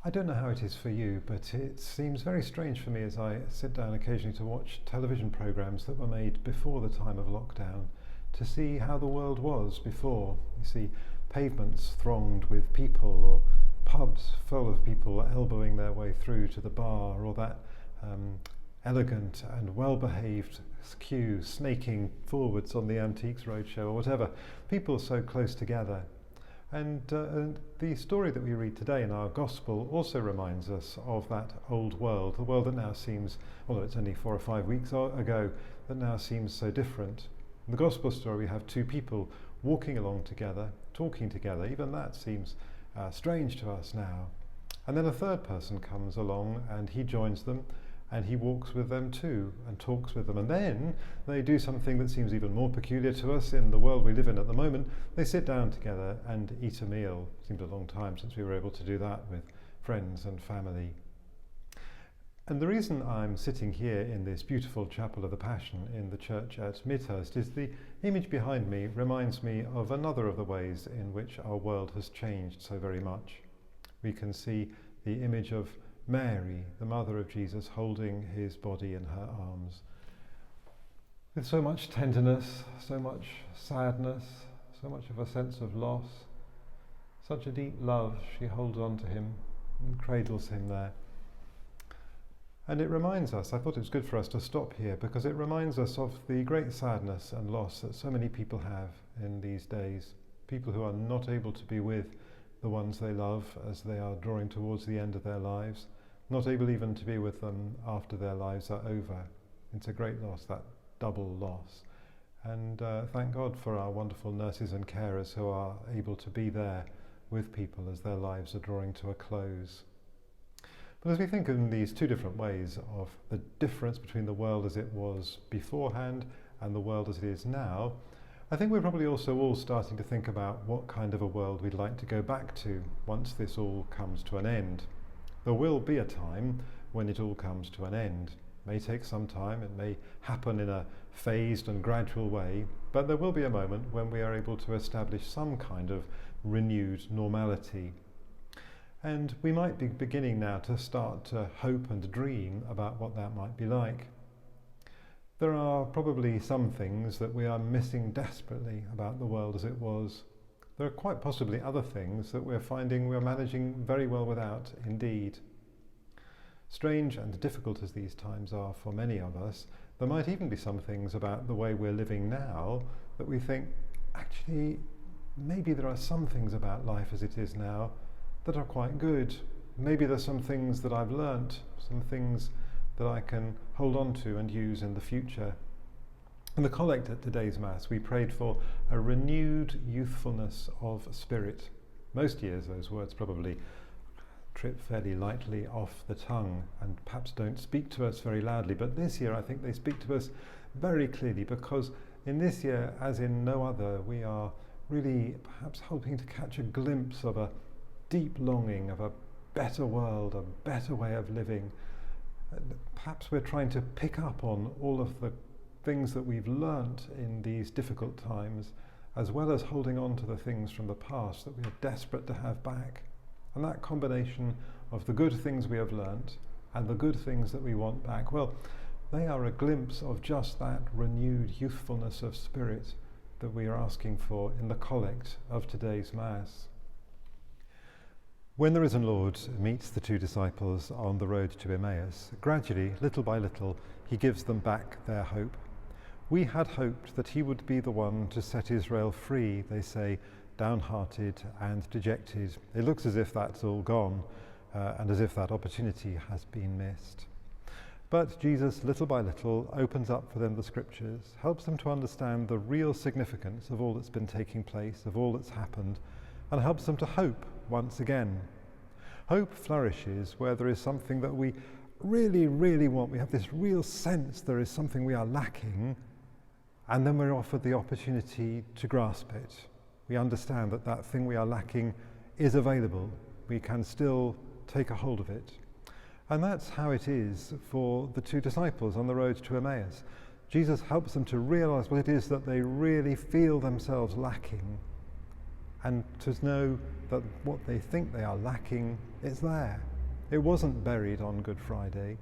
I don't know how it is for you, but it seems very strange for me as I sit down occasionally to watch television programmes that were made before the time of lockdown, to see how the world was before. You see pavements thronged with people, or pubs full of people elbowing their way through to the bar, or that elegant and well-behaved queue snaking forwards on the Antiques Roadshow, or whatever. People so close together. And the story that we read today in our Gospel also reminds us of that old world, the world that now seems, although it's only 4 or 5 weeks ago, that now seems so different. In the Gospel story we have two people walking along together, talking together. Even that seems strange to us now. And then a third person comes along and he joins them, and he walks with them too and talks with them. And then they do something that seems even more peculiar to us in the world we live in at the moment. They sit down together and eat a meal. It seems a long time since we were able to do that with friends and family. And the reason I'm sitting here in this beautiful Chapel of the Passion in the church at Midhurst is the image behind me reminds me of another of the ways in which our world has changed so very much. We can see the image of Mary, the mother of Jesus, holding his body in her arms. With so much tenderness, so much sadness, so much of a sense of loss, such a deep love, she holds on to him and cradles him there. And it reminds us, I thought it was good for us to stop here, because it reminds us of the great sadness and loss that so many people have in these days. People who are not able to be with the ones they love as they are drawing towards the end of their lives, not able even to be with them after their lives are over. It's a great loss, that double loss. And thank God for our wonderful nurses and carers who are able to be there with people as their lives are drawing to a close. But as we think in these two different ways of the difference between the world as it was beforehand and the world as it is now, I think we're probably also all starting to think about what kind of a world we'd like to go back to once this all comes to an end. There will be a time when it all comes to an end. It may take some time, it may happen in a phased and gradual way, but there will be a moment when we are able to establish some kind of renewed normality. And we might be beginning now to start to hope and dream about what that might be like. There are probably some things that we are missing desperately about the world as it was. There are quite possibly other things that we're finding we're managing very well without indeed. Strange and difficult as these times are for many of us, there might even be some things about the way we're living now that we think, actually, maybe there are some things about life as it is now that are quite good. Maybe there's some things that I've learnt, some things that I can hold on to and use in the future. In the collect at today's Mass, we prayed for a renewed youthfulness of spirit. Most years those words probably trip fairly lightly off the tongue and perhaps don't speak to us very loudly, but this year I think they speak to us very clearly, because in this year, as in no other, we are really perhaps hoping to catch a glimpse of a deep longing of a better world, a better way of living. Perhaps we're trying to pick up on all of the things that we've learnt in these difficult times, as well as holding on to the things from the past that we are desperate to have back. And that combination of the good things we have learnt and the good things that we want back, well, they are a glimpse of just that renewed youthfulness of spirit that we are asking for in the collect of today's Mass. When the risen Lord meets the two disciples on the road to Emmaus, gradually, little by little, he gives them back their hope. We had hoped that he would be the one to set Israel free, they say, downhearted and dejected. It looks as if that's all gone, and as if that opportunity has been missed. But Jesus, little by little, opens up for them the scriptures, helps them to understand the real significance of all that's been taking place, of all that's happened, and helps them to hope once again. Hope flourishes where there is something that we really, really want. We have this real sense there is something we are lacking, and then we're offered the opportunity to grasp it. We understand that that thing we are lacking is available. We can still take a hold of it. And that's how it is for the two disciples on the road to Emmaus. Jesus helps them to realize what it is that they really feel themselves lacking, and to know that what they think they are lacking is there. It wasn't buried on Good Friday.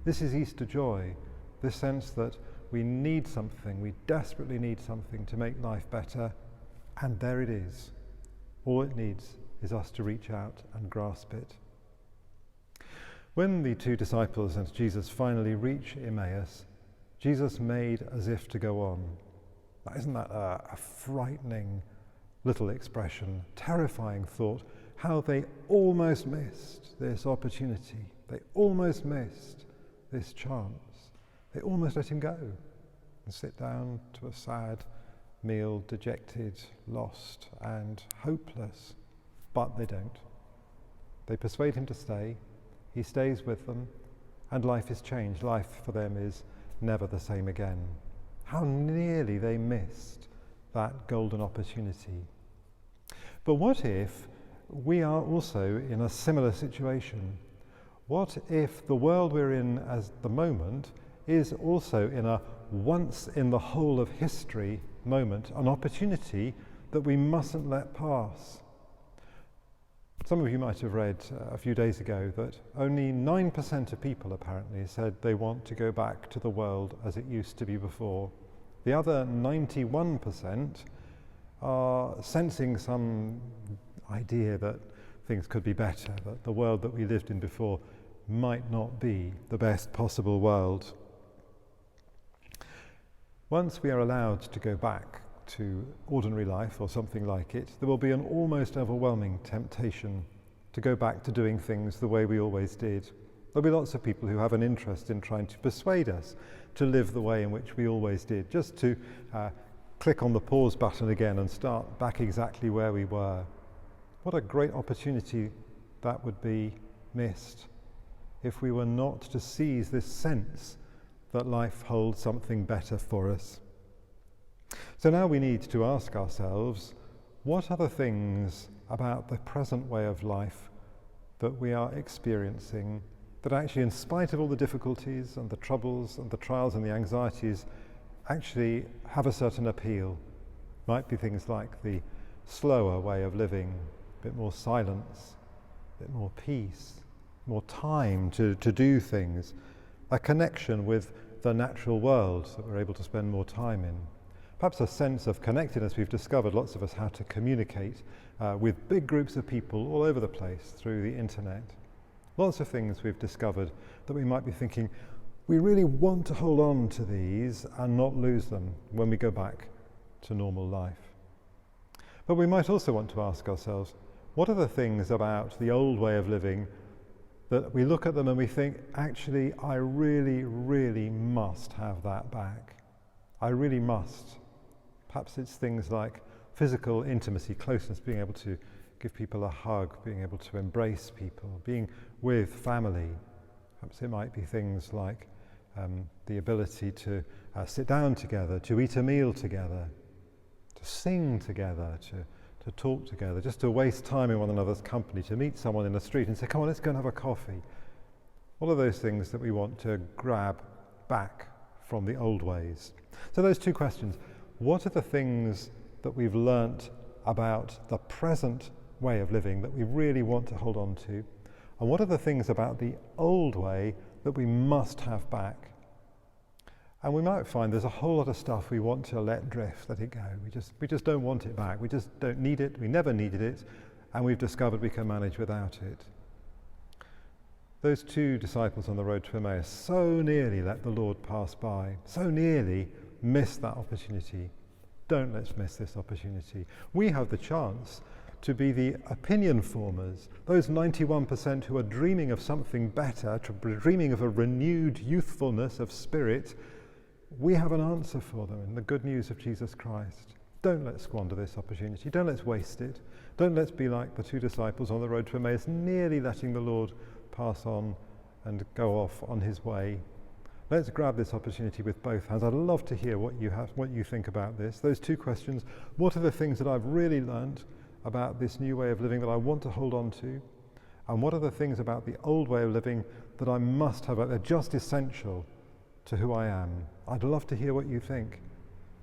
This is Easter joy, this sense that we need something, we desperately need something to make life better, and there it is. All it needs is us to reach out and grasp it. When the two disciples and Jesus finally reach Emmaus, Jesus made as if to go on. Now, isn't that a frightening little expression, terrifying thought, how they almost missed this opportunity. They almost missed this chance. They almost let him go and sit down to a sad meal, dejected, lost and hopeless. But they don't. They persuade him to stay. He stays with them, and life is changed. Life for them is never the same again. How nearly they missed that golden opportunity. But what if we are also in a similar situation? What if the world we're in at the moment is also in a once in the whole of history moment, an opportunity that we mustn't let pass? Some of you might have read a few days ago that only 9% of people apparently said they want to go back to the world as it used to be before. The other 91% are sensing some idea that things could be better, that the world that we lived in before might not be the best possible world. Once we are allowed to go back to ordinary life or something like it, there will be an almost overwhelming temptation to go back to doing things the way we always did. There'll be lots of people who have an interest in trying to persuade us to live the way in which we always did, just to click on the pause button again and start back exactly where we were. What a great opportunity that would be missed if we were not to seize this sense that life holds something better for us. So now we need to ask ourselves, what are the things about the present way of life that we are experiencing that actually, in spite of all the difficulties and the troubles and the trials and the anxieties, actually have a certain appeal? Might be things like the slower way of living, a bit more silence, a bit more peace, more time to do things, a connection with the natural world that we're able to spend more time in. Perhaps a sense of connectedness. We've discovered, lots of us, how to communicate with big groups of people all over the place through the internet. Lots of things we've discovered that we might be thinking, we really want to hold on to these and not lose them when we go back to normal life. But we might also want to ask ourselves, what are the things about the old way of living that we look at them and we think, actually, I really, really must have that back. I really must. Perhaps it's things like physical intimacy, closeness, being able to give people a hug, being able to embrace people, being with family. Perhaps it might be things like the ability to sit down together, to eat a meal together, to sing together, to talk together, just to waste time in one another's company, to meet someone in the street and say, come on, let's go and have a coffee. All of those things that we want to grab back from the old ways. So those two questions. What are the things that we've learnt about the present way of living that we really want to hold on to? And what are the things about the old way that we must have back? And we might find there's a whole lot of stuff we want to let drift, let it go. We just don't want it back. We just don't need it. We never needed it. And we've discovered we can manage without it. Those two disciples on the road to Emmaus so nearly let the Lord pass by, so nearly missed that opportunity. Don't let's miss this opportunity. We have the chance to be the opinion formers, those 91% who are dreaming of something better, dreaming of a renewed youthfulness of spirit. We have an answer for them in the good news of Jesus Christ. Don't let's squander this opportunity. Don't let's waste it. Don't let's be like the two disciples on the road to Emmaus, nearly letting the Lord pass on and go off on his way. Let's grab this opportunity with both hands. I'd love to hear what you think about this. Those two questions. What are the things that I've really learned about this new way of living that I want to hold on to? And what are the things about the old way of living that I must have, they're just essential to who I am? I'd love to hear what you think.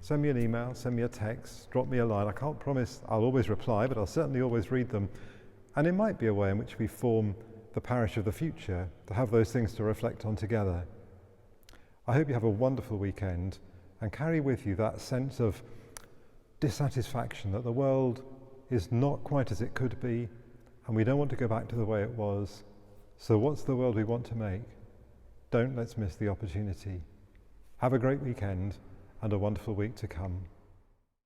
Send me an email, send me a text, drop me a line. I can't promise I'll always reply, but I'll certainly always read them. And it might be a way in which we form the parish of the future, to have those things to reflect on together. I hope you have a wonderful weekend and carry with you that sense of dissatisfaction that the world is not quite as it could be, and we don't want to go back to the way it was. So what's the world we want to make? Let's miss the opportunity. Have a great weekend and a wonderful week to come.